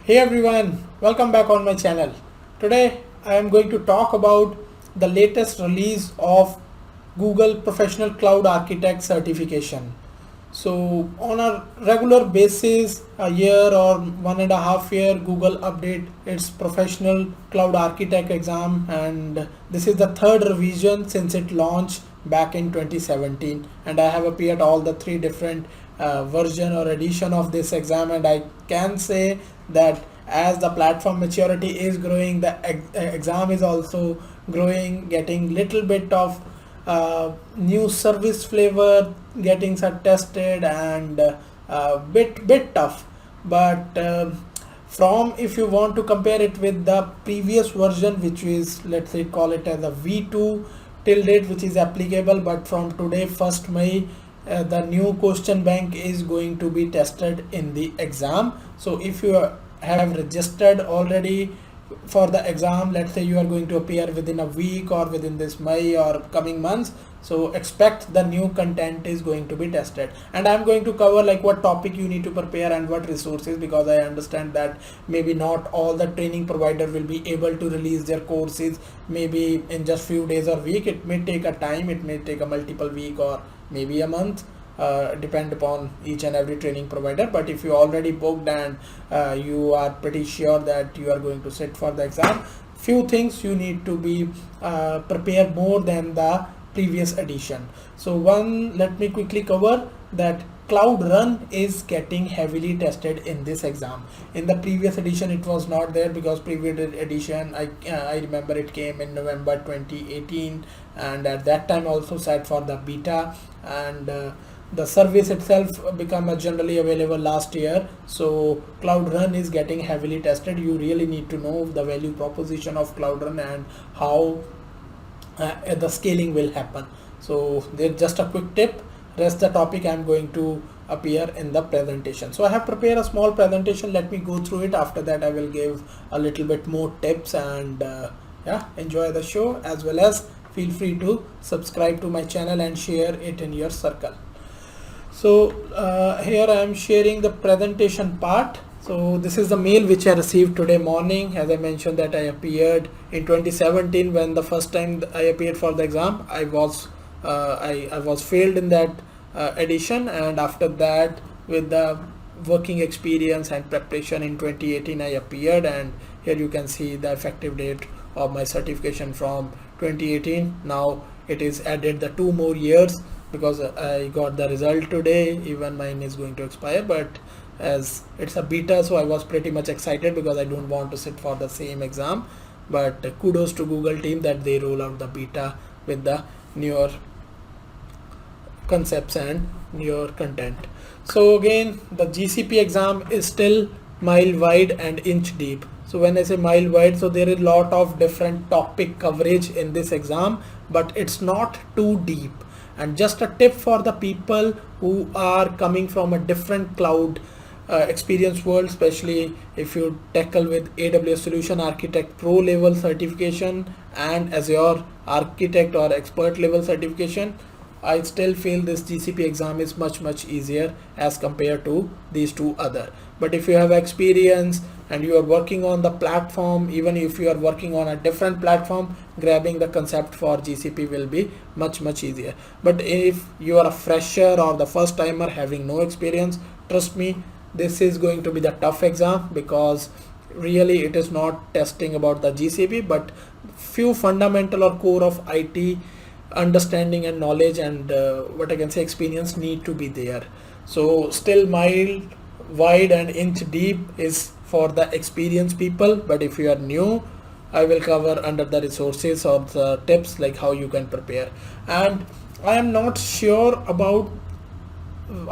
Hey everyone, welcome back on my channel. Today I am going to talk about the latest release of Google Professional Cloud Architect certification. So on a regular basis, a year or 1.5 year, Google update its Professional Cloud Architect exam, and this is the third revision since it launched back in 2017. And I have appeared all the three different version or edition of this exam, and I can say that as the platform maturity is growing, the exam is also growing, getting little bit of new service flavor getting tested, and bit tough, but from if you want to compare it with the previous version, which is, let's say, call it as a V2 till date, which is applicable, but from today 1st May, the new question bank is going to be tested in the exam. So if you have registered already for the exam, let's say you are going to appear within a week or within this May or coming months, so expect the new content is going to be tested. And I'm going to cover like what topic you need to prepare and what resources, because I understand that maybe not all the training provider will be able to release their courses maybe in just few days or week. It may take a time, it may take a multiple week or maybe a month, depend upon each and every training provider. But if you already booked and you are pretty sure that you are going to sit for the exam, few things you need to be prepared more than the previous edition. So one, let me quickly cover that Cloud Run is getting heavily tested in this exam. In the previous edition it was not there, because previous edition I remember it came in November 2018, and at that time also sat for the beta, and the service itself become generally available last year. So Cloud Run is getting heavily tested. You really need to know the value proposition of Cloud Run and how the scaling will happen. So there's just a quick tip. Rest the topic I'm going to appear in the presentation. So I have prepared a small presentation. Let me go through it. After that I will give a little bit more tips, and yeah, enjoy the show, as well as feel free to subscribe to my channel and share it in your circle. So here I am sharing the presentation part. So this is the mail which I received today morning. As I mentioned that I appeared in 2017 when the first time I appeared for the exam. I was failed in that edition, and after that, with the working experience and preparation, in 2018 I appeared, and here you can see the effective date of my certification from 2018. Now it is added the 2 more years, because I got the result today. Even mine is going to expire, but as it's a beta, so I was pretty much excited because I don't want to sit for the same exam. But kudos to Google team that they roll out the beta with the newer concepts and newer content. So again, the GCP exam is still mile wide and inch deep. So when I say mile wide, so there is a lot of different topic coverage in this exam, but it's not too deep. And just a tip for the people who are coming from a different cloud experience world, especially if you tackle with AWS Solution Architect Pro level certification and Azure Architect or Expert level certification, I still feel this GCP exam is much easier as compared to these two other. But if you have experience and you are working on the platform, even if you are working on a different platform, grabbing the concept for GCP will be much easier. But if you are a fresher or the first timer having no experience, trust me, this is going to be the tough exam, because really it is not testing about the GCP, but few fundamental or core of IT understanding and knowledge and what I can say experience need to be there. So still mile wide and inch deep is for the experienced people, but if you are new, I will cover under the resources or the tips like how you can prepare. And I am not sure about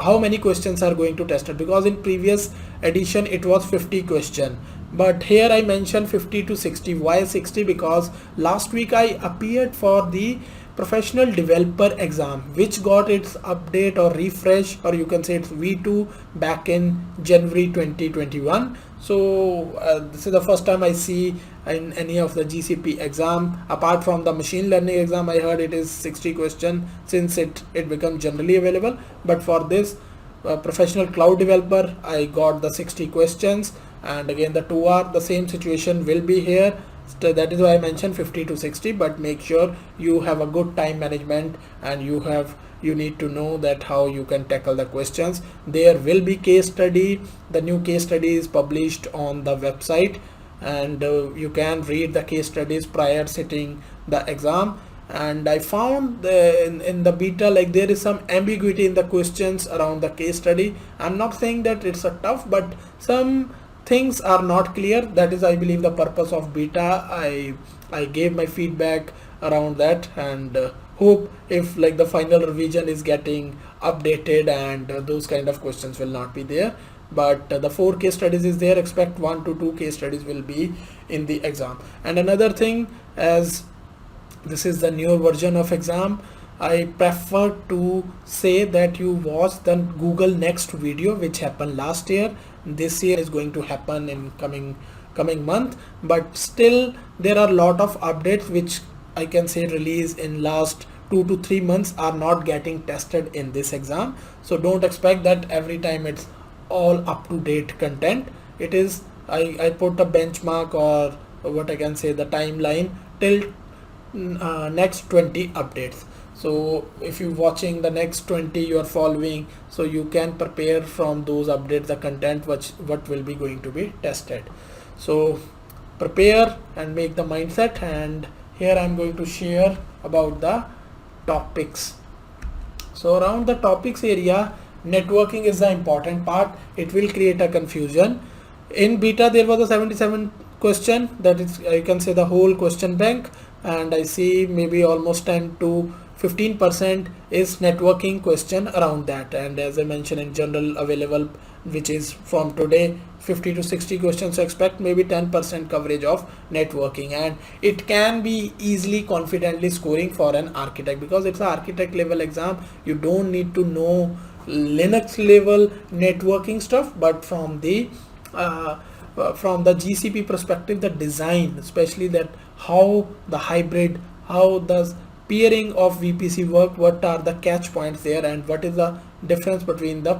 how many questions are going to test it, because in previous edition it was 50 question, but here I mentioned 50 to 60. Why 60? Because last week I appeared for the professional developer exam, which got its update or refresh, or you can say it's V2 back in January 2021. So this is the first time I see in any of the GCP exam, apart from the machine learning exam. I heard it is 60 question since it become generally available, but for this professional cloud developer I got the 60 questions, and again the 2R, the same situation will be here. So that is why I mentioned 50 to 60, but make sure you have a good time management and you need to know that how you can tackle the questions. There will be case study. The new case study is published on the website, and you can read the case studies prior sitting the exam. And I found in the beta, like, there is some ambiguity in the questions around the case study. I'm not saying that it's a tough, but some things are not clear. That is, I believe, the purpose of beta. I gave my feedback around that, and hope if like the final revision is getting updated and those kind of questions will not be there. But the 4 case studies is there. Expect 1 to 2 case studies will be in the exam. And another thing, as this is the newer version of exam, I prefer to say that you watch the Google Next video which happened last year. This year is going to happen in coming month, but still there are a lot of updates which I can say release in last 2 to 3 months are not getting tested in this exam. So don't expect that every time it's all up to date content. It is, I put a benchmark, or what I can say, the timeline till next 20 updates. So if you're watching the next 20, you are following, so you can prepare from those updates the content what will be going to be tested. So prepare and make the mindset. And here I'm going to share about the topics. So around the topics area, networking is the important part. It will create a confusion. In beta there was a 77 question, that is, I can say, the whole question bank, and I see maybe almost 10 to 15% is networking question around that. And as I mentioned, in general available, which is from today, 50 to 60 questions, so expect maybe 10% coverage of networking. And it can be easily confidently scoring for an architect, because it's an architect level exam. You don't need to know Linux level networking stuff, but from the GCP perspective, the design, especially that how the hybrid, how does peering of VPC work, what are the catch points there, and what is the difference between the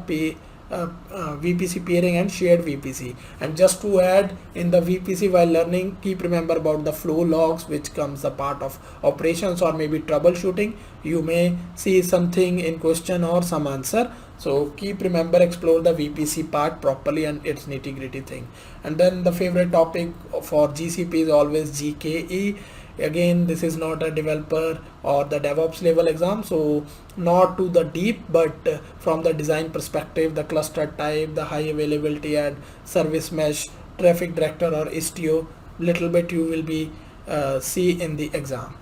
VPC peering and shared VPC. And just to add, in the VPC, while learning, keep remember about the flow logs, which comes a part of operations or maybe troubleshooting. You may see something in question or some answer, so keep remember, explore the VPC part properly and its nitty-gritty thing. And then the favorite topic for GCP is always GKE. Again, this is not a developer or the DevOps level exam, so not to the deep, but from the design perspective, the cluster type, the high availability and service mesh, traffic director or Istio, little bit you will be see in the exam.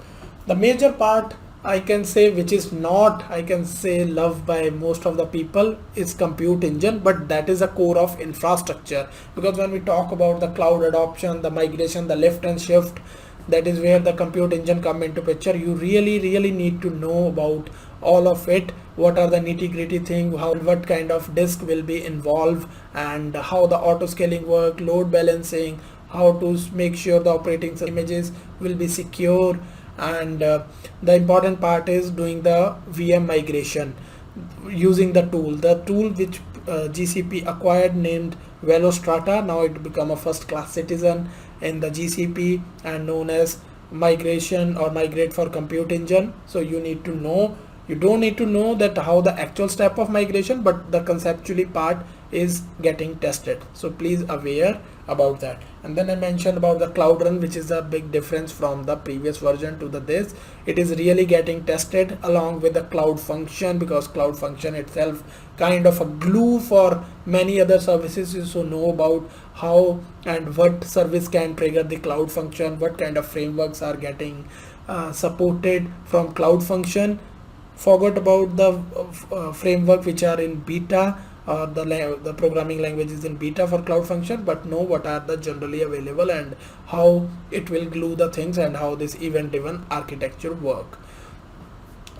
The major part, I can say, which is not, I can say, loved by most of the people, is compute engine, but that is a core of infrastructure. Because when we talk about the cloud adoption, the migration, the lift and shift, that is where the compute engine come into picture. You really need to know about all of it. What are the nitty-gritty thing, what kind of disk will be involved, and how the auto scaling work, load balancing, how to make sure the operating images will be secure. And the important part is doing the VM migration using the tool which GCP acquired, named Velostrata. Now it become a first class citizen in the GCP and known as migration or migrate for compute engine. So you need to know, you don't need to know that how the actual step of migration, but the conceptually part is getting tested, so please aware about that. And then I mentioned about the Cloud Run, which is a big difference from the previous version to this. It is really getting tested along with the Cloud Function, because Cloud Function itself kind of a glue for many other services. You should know about how and what service can trigger the Cloud Function, what kind of frameworks are getting supported from Cloud Function. Forgot about the framework which are in beta, or the programming languages in beta for Cloud Function, but know what are the generally available and how it will glue the things and how this event-driven architecture work.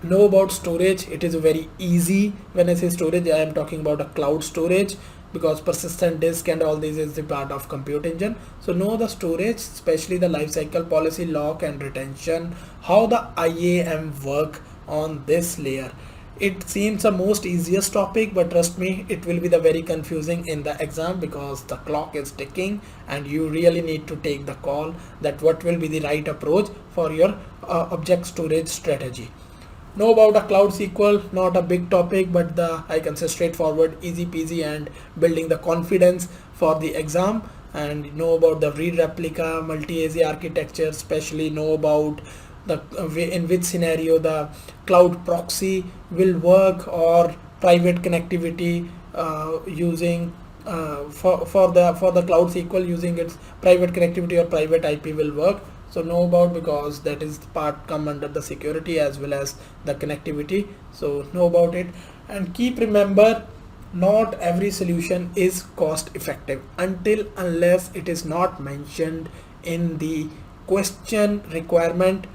Know about storage. It is very easy. When I say storage, I am talking about a cloud storage, because persistent disk and all this is the part of compute engine. So know the storage, especially the lifecycle policy, lock and retention, how the IAM work on this layer. It seems the most easiest topic, but trust me, it will be the very confusing in the exam because the clock is ticking and you really need to take the call that what will be the right approach for your object storage strategy. Know about a Cloud SQL, not a big topic, but I can say straightforward, easy peasy, and building the confidence for the exam. And know about the read replica, multi-AZ architecture, especially know about the in which scenario the cloud proxy will work or private connectivity using for the Cloud SQL using its private connectivity or private IP will work. So know about, because that is part come under the security as well as the connectivity. So know about it, and keep remember, not every solution is cost effective until unless it is not mentioned in the question requirement.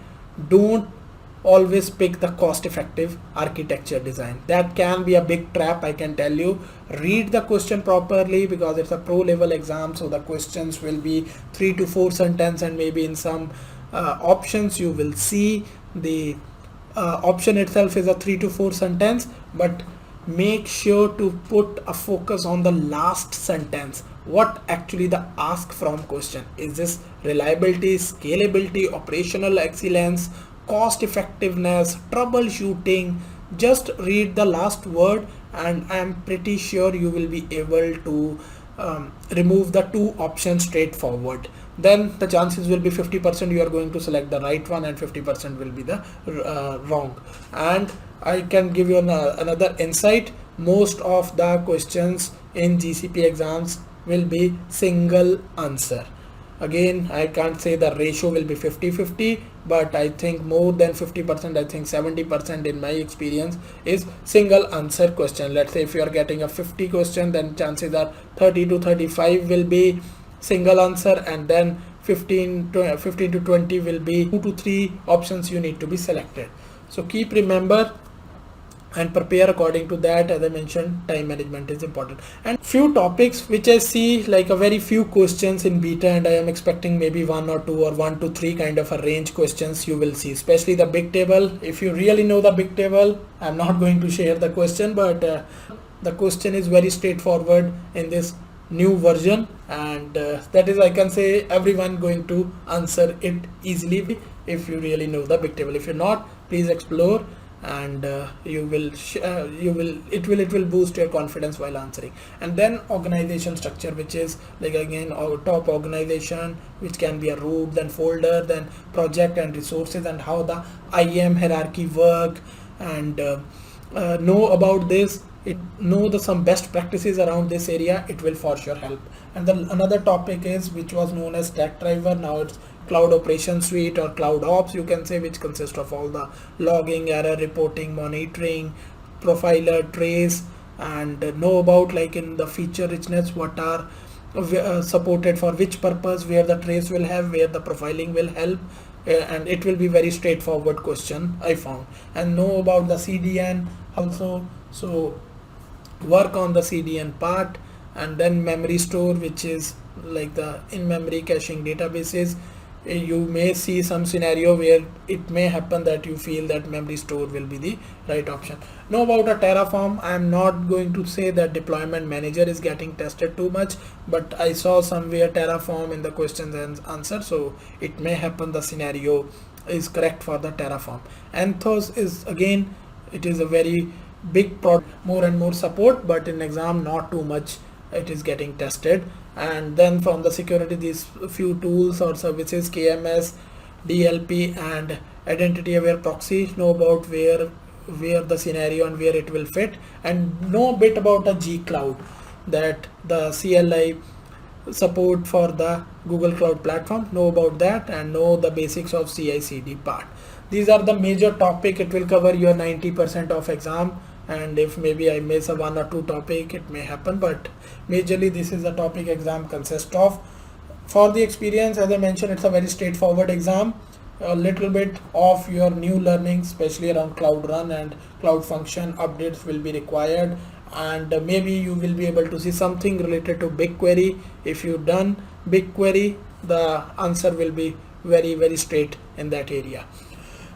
Don't always pick the cost effective architecture design. That can be a big trap, I can tell you. Read the question properly because it's a pro level exam, so the questions will be 3 to 4 sentence, and maybe in some options you will see the option itself is a 3 to 4 sentence, but make sure to put a focus on the last sentence. What actually the ask from question is: this reliability, scalability, operational excellence, cost effectiveness, troubleshooting. Just read the last word and I am pretty sure you will be able to remove the two options straightforward. Then the chances will be 50% you are going to select the right one and 50% will be the wrong. And I can give you another insight. Most of the questions in GCP exams will be single answer. Again, I can't say the ratio will be 50-50, but I think more than 50%, I think 70% in my experience is single answer question. Let's say if you are getting a 50 question, then chances are 30 to 35 will be single answer, and then 15 to 20 will be 2 to 3 options you need to be selected. So keep remember and prepare according to that. As I mentioned, time management is important. And few topics which I see like a very few questions in beta, and I am expecting maybe 1 or 2 or 1 to 3 kind of a range questions you will see, especially the big table. If you really know the big table, I'm not going to share the question, but the question is very straightforward in this new version, and that is, I can say, everyone going to answer it easily if you really know the big table. If you're not, please explore, and it will boost your confidence while answering. And then organization structure, which is like again our top organization, which can be a root, then folder, then project and resources, and how the IAM hierarchy work, and know about this. Know some best practices around this area, it will for sure help. And then another topic is which was known as Stackdriver, now it's Cloud Operations Suite or Cloud Ops, you can say, which consists of all the logging, error reporting, monitoring, profiler, trace, and know about like in the feature richness what are supported for which purpose, where the trace will have, where the profiling will help. And it will be very straightforward question I found. And know about the CDN also, so work on the CDN part. And then memory store, which is like the in-memory caching databases. You may see some scenario where it may happen that you feel that memory store will be the right option. Know about a Terraform. I am not going to say that deployment manager is getting tested too much, but I saw somewhere Terraform in the questions and answer, so it may happen the scenario is correct for the Terraform. Anthos is again, it is a very big product, more and more support, but in exam not too much it is getting tested. And then from the security, these few tools or services, KMS, DLP, and identity aware proxy. Know about where the scenario and where it will fit, and know a bit about the G Cloud, that the CLI support for the Google Cloud Platform. Know about that, and know the basics of CI/CD part. These are the major topic. It will cover your 90% of exam, and if maybe I miss a 1 or 2 topic, it may happen, but majorly this is the topic exam consists of. For the experience, as I mentioned, it's a very straightforward exam. A little bit of your new learning, especially around Cloud Run and Cloud Function updates will be required, and maybe you will be able to see something related to BigQuery. If you've done BigQuery, the answer will be very straight in that area.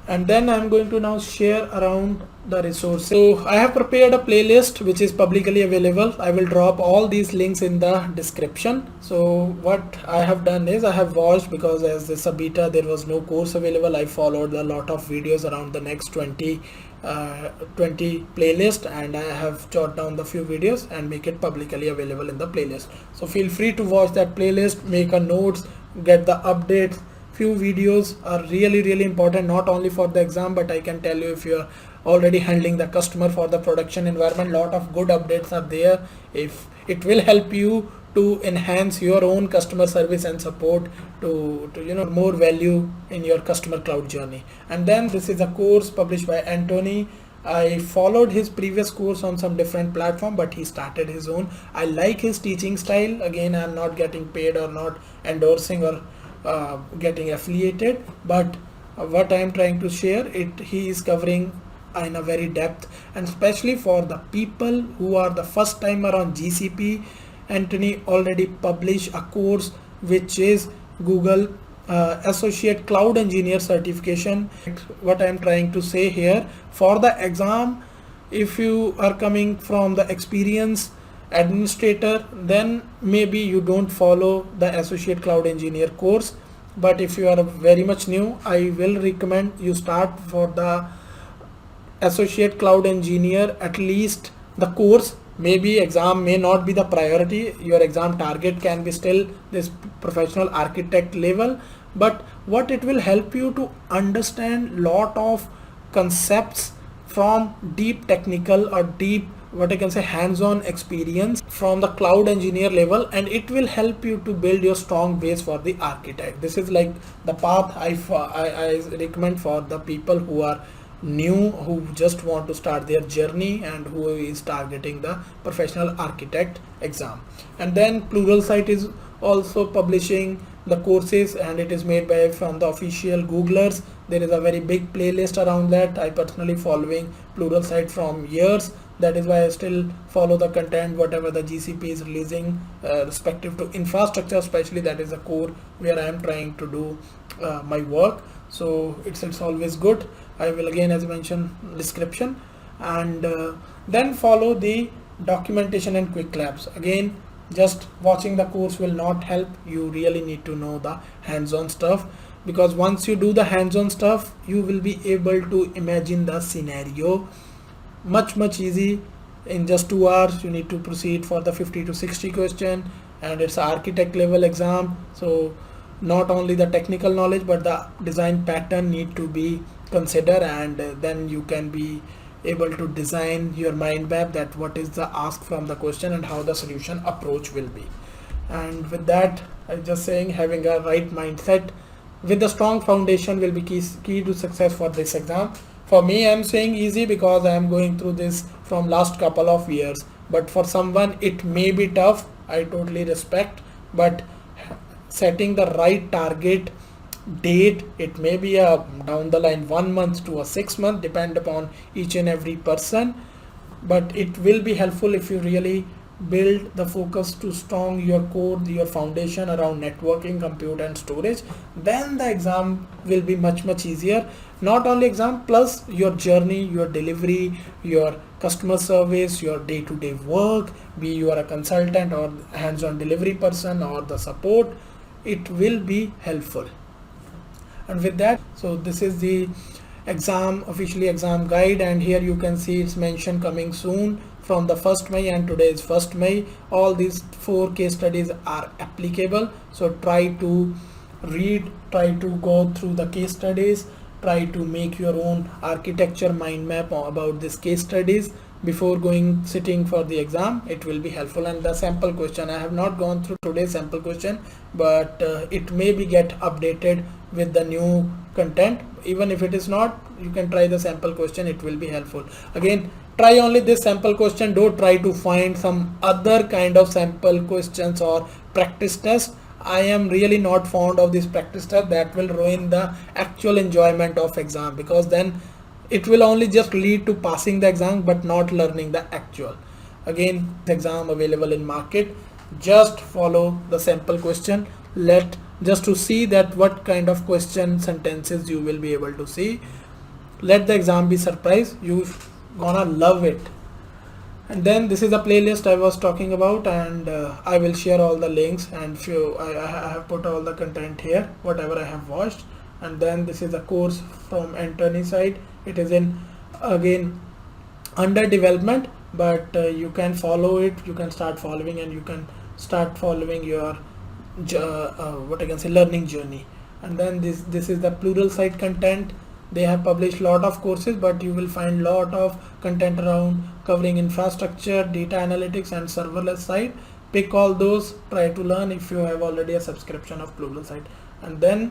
and then I'm going to now share around the resources. So I have prepared a playlist which is publicly available. I will drop all these links in the description. So what I have done is I have watched, because as this a beta there was no course available, I followed a lot of videos around the next 20 playlist, and I have jot down the few videos and make it publicly available in the playlist. So feel free to watch that playlist, make a notes, get the updates. Few videos are really important, not only for the exam, but I can tell you, if you are already handling the customer for the production environment, lot of good updates are there. If it will help you to enhance your own customer service and support to more value in your customer cloud journey. And then this is a course published by Anthony. I followed his previous course on some different platform, but he started his own. I like his teaching style. Again, I'm not getting paid or not endorsing or getting affiliated, but what I am trying to share, he is covering in a very depth, and especially for the people who are the first timer on GCP. Anthony already published a course which is Google Associate Cloud Engineer certification. What I am trying to say here, for the exam, if you are coming from the experience administrator, then maybe you don't follow the Associate Cloud Engineer course. But if you are very much new, I will recommend you start for the Associate Cloud Engineer, at least the course. Maybe exam may not be the priority, your exam target can be still this professional architect level, but what it will help you to understand lot of concepts from deep technical or deep, what I can say, hands-on experience from the cloud engineer level, and it will help you to build your strong base for the architect. This is like the path I recommend for the people who are new, who just want to start their journey and who is targeting the professional architect exam. And then Pluralsight is also publishing the courses, and it is made by from the official Googlers. There is a very big playlist around that. I personally following Pluralsight from years. That is why I still follow the content whatever the GCP is releasing respective to infrastructure, especially that is the core where I am trying to do my work. So it's always good. I will again, as I mentioned, description, and then follow the documentation and quick labs. Again, just watching the course will not help. You really need to know the hands-on stuff, because once you do the hands-on stuff, you will be able to imagine the scenario much easy. In just 2 hours you need to proceed for the 50 to 60 question, and it's an architect level exam. So not only the technical knowledge but the design pattern need to be considered, and then you can be able to design your mind map that what is the ask from the question and how the solution approach will be. And with that, I'm just saying, having a right mindset with a strong foundation will be key to success for this exam. For me, I'm saying easy because I'm going through this from last couple of years, but for someone it may be tough. I totally respect, but setting the right target date, it may be a down the line 1 month to a 6 month, depend upon each and every person, but it will be helpful if you really build the focus to strong your core, your foundation around networking, compute and storage. Then the exam will be much easier. Not only exam, plus your journey, your delivery, your customer service, your day-to-day work, be you are a consultant or hands-on delivery person or the support, it will be helpful. And with that, so this is the officially exam guide, and here you can see it's mentioned coming soon from the 1st May, and today is 1st May. All these 4 case studies are applicable, so try to read, try to go through the case studies, try to make your own architecture mind map about this case studies before sitting for the exam. It will be helpful. And the sample question, I have not gone through today's sample question, but it may be get updated with the new content. Even if it is not, you can try the sample question, it will be helpful. Again, try only this sample question, don't try to find some other kind of sample questions or practice test. I am really not fond of this practice test. That will ruin the actual enjoyment of exam, because then it will only just lead to passing the exam but not learning the actual. Again, the exam available in market, just follow the sample question, just to see that what kind of question sentences you will be able to see. let the exam be surprise. You gonna love it. And then this is the playlist I was talking about, and I will share all the links, and I have put all the content here, whatever I have watched. And then this is a course from Antony side. It is in again under development, but you can follow it, you can start following, and you can start following your what I can say learning journey. And then this is the Pluralsight content. They have published lot of courses, but you will find lot of content around covering infrastructure, data analytics, and serverless side. Pick all those, try to learn if you have already a subscription of Pluralsight. And then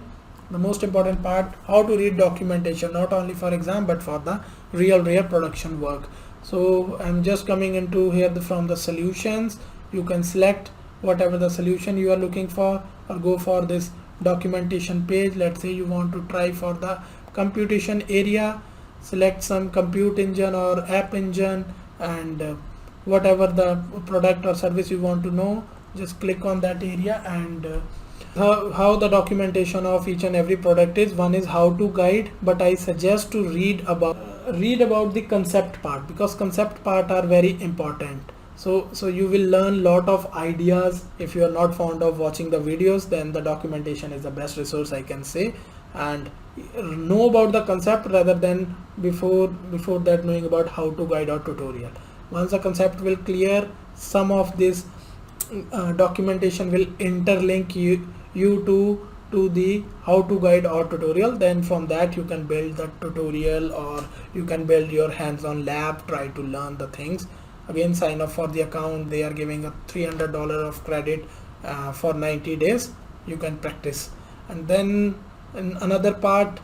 the most important part, how to read documentation, not only for exam but for the real production work. So I'm just coming into here from the solutions. You can select whatever the solution you are looking for, or go for this documentation page. Let's say you want to try for the computation area, select some compute engine or app engine, and whatever the product or service you want to know, just click on that area. And how the documentation of each and every product is. One is how to guide, but I suggest to read about the concept part, because concept part are very important. So you will learn lot of ideas. If you are not fond of watching the videos, then the documentation is the best resource I can say, and know about the concept rather than before that knowing about how to guide or tutorial. Once the concept will clear, some of this documentation will interlink you to the how to guide or tutorial. Then from that you can build the tutorial, or you can build your hands-on lab, try to learn the things. Again, sign up for the account. They are giving a $300 of credit for 90 days. You can practice. And then in another part,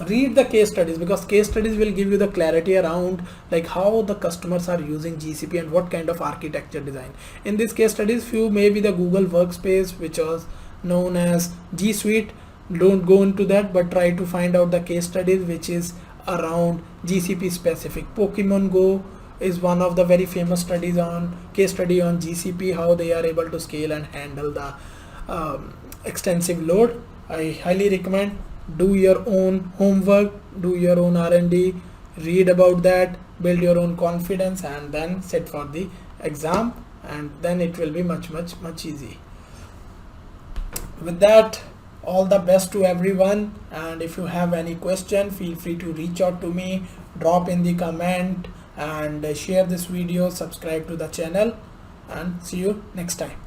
read the case studies, because case studies will give you the clarity around like how the customers are using GCP and what kind of architecture design. In these case studies, few may be the Google Workspace, which was known as G Suite. Don't go into that, but try to find out the case studies which is around GCP specific. Pokemon Go is one of the very famous studies on case study on GCP, how they are able to scale and handle the extensive load. I highly recommend. Do your own homework, do your own R&D, read about that, build your own confidence, and then sit for the exam, and then it will be much easy. With that, all the best to everyone, and if you have any question, feel free to reach out to me, drop in the comment, and share this video, subscribe to the channel, and see you next time.